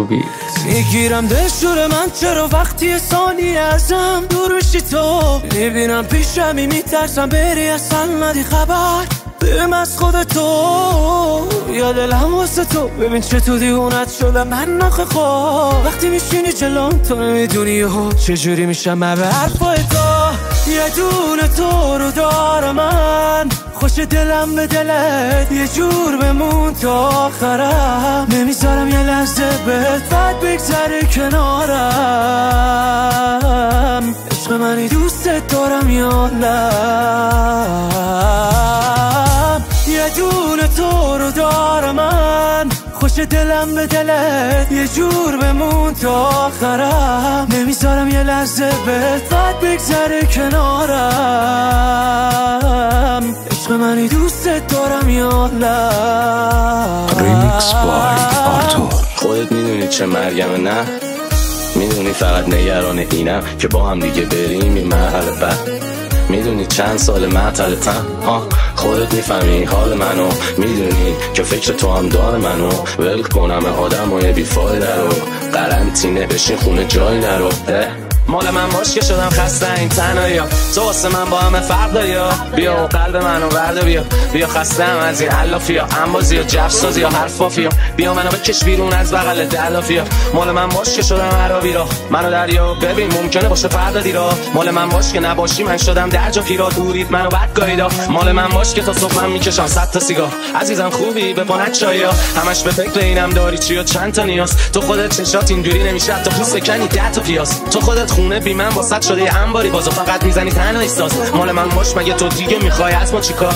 خوبی؟ میگیرم دلشور من چرا وقتی ثانیه ازم دور میشی تو میبینم پیشمی میترسم بری اصلا ندی خبر بهم از خودتو یا دلم واسه تو ببین چطور دیوونت شدم من نخه خواه وقتی میشینی جلوم تو نمیدونی ها چجوری میشم من به حرفای تو یه دونه تو رو دارم من خوش دلم به دلت یه جور بمون تا آخرم نمیذارم یه لحظه بهت بد بگذره کنارم عشق منی دوستت دارم یا نه یه دونه تو رو دارم من خوش دلم به دلت یه جور بمون تا آخرم نمیذارم یه لحظه بهت بد بگذره کنارم عشق منی دوستت دارم یا نه ریمیکس بای آرتور. خودت میدونی چه مرگمه نه میدونی فقط نگران اینم که با هم دیگه بریم این مرحله بعد میدونی چند سال معطلتم خودت میفهمی حال منو میدونی که فکر تو هم دار منو ول کنم آدمای بیفایده رو قرنطینه بشین خونه جای نرو مال من باش که شدم خسته این تنهایی ها تو واسه من با همه فرق داری ها بیا و قلب منو برده بیا خسته هم از این علافی ها انبازی ها جفسازی ها حرفافی ها بیا منو بکش بیرون از بغل دلافی ها مال من باش که شدم عربی را منو دریا ببین ممکنه باشه فردا دیرا مال من باش که نباشی من شدم در جا پیرا دورید منو بد گاییدا مال من باش که تا صبح من میکشم 100 تا سیگار عزیزم خوبی به پانت چایا همش به فکر اینم داری چی و چند تا نیاز تو خودت چشات اینجوری نمیشه تا پوست کنی 10 تا پیاز تو خودت خونه بی من واسط شده یه انباری بازو فقط میزنی تنها ایستاز مال من باش مگه تو دیگه میخوای از ما چیکار